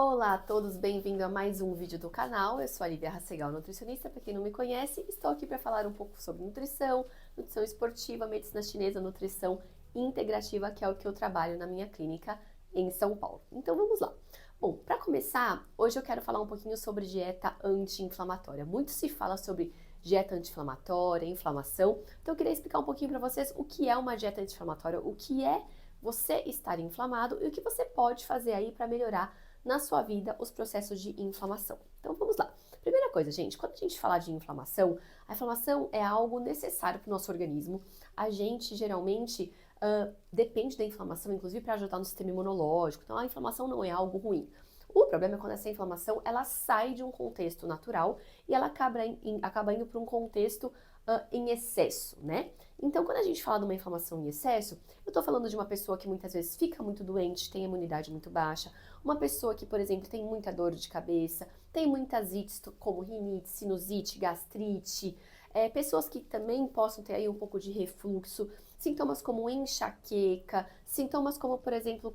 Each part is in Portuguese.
Olá a todos, bem-vindo a mais um vídeo do canal. Eu sou a Lívia Rassegal, nutricionista. Para quem não me conhece, estou aqui para falar um pouco sobre nutrição, nutrição esportiva, medicina chinesa, nutrição integrativa, que é o que eu trabalho na minha clínica em São Paulo. Então vamos lá. Bom, para começar, hoje eu quero falar um pouquinho sobre dieta anti-inflamatória. Muito se fala sobre dieta anti-inflamatória, inflamação. Então eu queria explicar um pouquinho para vocês o que é uma dieta anti-inflamatória, o que é você estar inflamado e o que você pode fazer aí para melhorar na sua vida os processos de inflamação. Então vamos lá. Primeira coisa, gente, quando a gente fala de inflamação, a inflamação é algo necessário para o nosso organismo. A gente geralmente depende da inflamação, inclusive para ajudar no sistema imunológico. Então a inflamação não é algo ruim. O problema é quando essa inflamação ela sai de um contexto natural e ela acaba indo para um contexto em excesso, né? Então, quando a gente fala de uma inflamação em excesso, eu tô falando de uma pessoa que muitas vezes fica muito doente, tem imunidade muito baixa, uma pessoa que, por exemplo, tem muita dor de cabeça, tem muitas ites como rinite, sinusite, gastrite, pessoas que também possam ter aí um pouco de refluxo, sintomas como enxaqueca, sintomas como, por exemplo,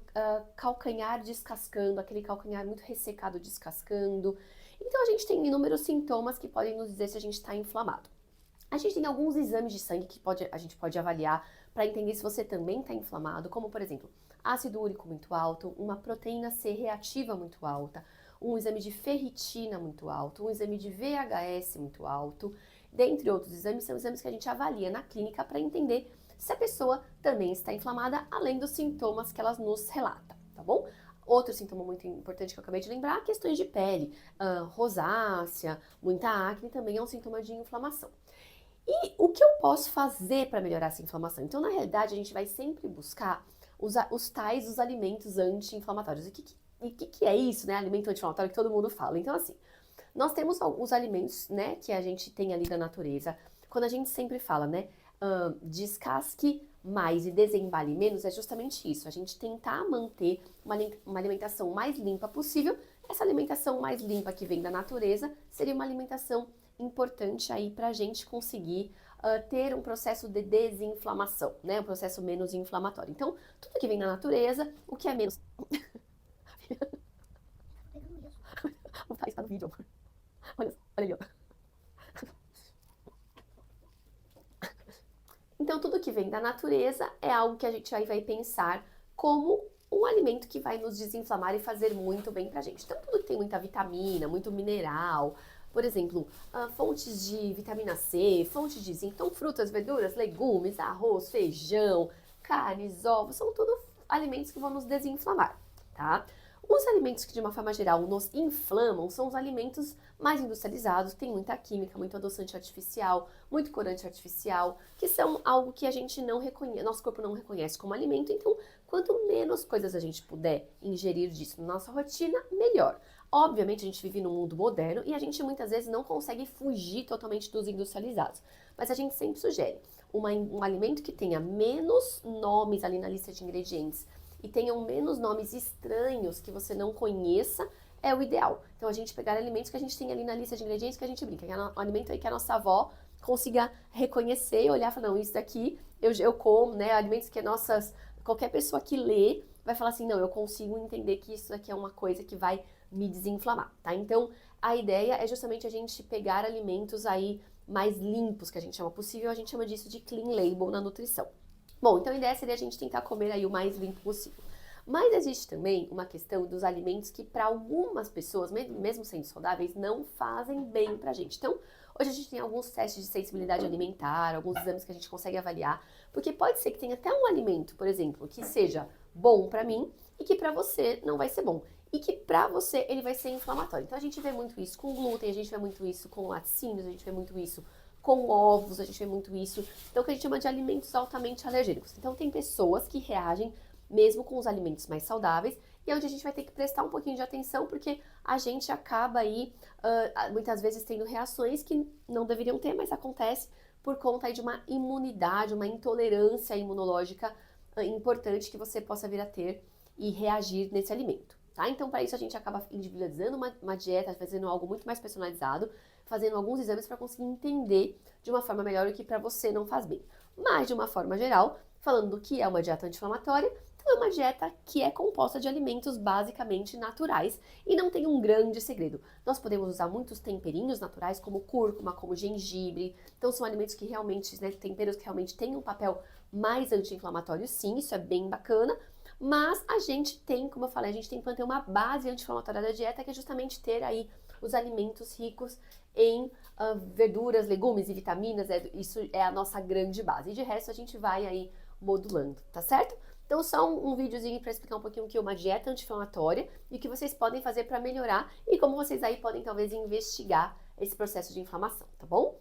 calcanhar descascando, aquele calcanhar muito ressecado descascando. Então, a gente tem inúmeros sintomas que podem nos dizer se a gente está inflamado. A gente tem alguns exames de sangue que a gente pode avaliar para entender se você também está inflamado, como por exemplo, ácido úrico muito alto, uma proteína C reativa muito alta, um exame de ferritina muito alto, um exame de VHS muito alto, dentre outros exames, são exames que a gente avalia na clínica para entender se a pessoa também está inflamada, além dos sintomas que ela nos relata, tá bom? Outro sintoma muito importante que eu acabei de lembrar, questões de pele, rosácea, muita acne também é um sintoma de inflamação. E o que eu posso fazer para melhorar essa inflamação? Então, na realidade, a gente vai sempre buscar os alimentos anti-inflamatórios. E o que é isso, né? Alimento anti-inflamatório que todo mundo fala. Então, assim, nós temos os alimentos, né, que a gente tem ali da natureza. Quando a gente sempre fala, né, descasque mais e desembale menos, é justamente isso. A gente tentar manter uma alimentação mais limpa possível. Essa alimentação mais limpa que vem da natureza seria uma alimentação importante aí para a gente conseguir ter um processo de desinflamação, né? Um processo menos inflamatório. Então, tudo que vem da natureza, o que é menos. O Thais tá no vídeo, amor. Olha ali, ó. Então, tudo que vem da natureza é algo que a gente aí vai pensar como um alimento que vai nos desinflamar e fazer muito bem pra gente. Então, tudo que tem muita vitamina, muito mineral, por exemplo, fontes de vitamina C, fontes de zinco, então frutas, verduras, legumes, arroz, feijão, carnes, ovos, são tudo alimentos que vão nos desinflamar, tá? Os alimentos que de uma forma geral nos inflamam são os alimentos mais industrializados, tem muita química, muito adoçante artificial, muito corante artificial, que são algo que a gente não reconhece, nosso corpo não reconhece como alimento, então quanto menos coisas a gente puder ingerir disso na nossa rotina, melhor. Obviamente a gente vive num mundo moderno e a gente muitas vezes não consegue fugir totalmente dos industrializados, mas a gente sempre sugere um alimento que tenha menos nomes ali na lista de ingredientes e tenham menos nomes estranhos que você não conheça, é o ideal. Então, a gente pegar alimentos que a gente tem ali na lista de ingredientes que a gente brinca, que é um alimento aí que a nossa avó consiga reconhecer, olhar e falar, não, isso daqui eu como, né? Alimentos que qualquer pessoa que lê vai falar assim, não, eu consigo entender que isso daqui é uma coisa que vai me desinflamar, tá? Então, a ideia é justamente a gente pegar alimentos aí mais limpos, que a gente chama possível, a gente chama disso de clean label na nutrição. Bom, então a ideia seria a gente tentar comer aí o mais limpo possível. Mas existe também uma questão dos alimentos que para algumas pessoas, mesmo sendo saudáveis, não fazem bem pra gente. Então, hoje a gente tem alguns testes de sensibilidade alimentar, alguns exames que a gente consegue avaliar, porque pode ser que tenha até um alimento, por exemplo, que seja bom pra mim e que pra você não vai ser bom. E que pra você ele vai ser inflamatório. Então a gente vê muito isso com glúten, a gente vê muito isso com laticínios, a gente vê muito isso com ovos, a gente vê muito isso. Então, o que a gente chama de alimentos altamente alergênicos. Então, tem pessoas que reagem mesmo com os alimentos mais saudáveis, e é onde a gente vai ter que prestar um pouquinho de atenção, porque a gente acaba aí, muitas vezes, tendo reações que não deveriam ter, mas acontece por conta aí de uma imunidade, uma intolerância imunológica importante que você possa vir a ter e reagir nesse alimento. Tá? Então, para isso, a gente acaba individualizando uma dieta, fazendo algo muito mais personalizado, fazendo alguns exames para conseguir entender de uma forma melhor o que para você não faz bem. Mas, de uma forma geral, falando do que é uma dieta anti-inflamatória, Então é uma dieta que é composta de alimentos basicamente naturais e não tem um grande segredo. Nós podemos usar muitos temperinhos naturais, como cúrcuma, como gengibre. Então são alimentos que realmente, né, temperos que realmente têm um papel mais anti-inflamatório, sim, isso é bem bacana. Mas a gente tem, como eu falei, a gente tem que manter uma base anti-inflamatória da dieta, que é justamente ter aí os alimentos ricos em verduras, legumes e vitaminas. Isso é a nossa grande base. E de resto a gente vai aí modulando, tá certo? Então, só um videozinho para explicar um pouquinho o que é uma dieta anti-inflamatória e o que vocês podem fazer para melhorar e como vocês aí podem talvez investigar esse processo de inflamação, tá bom?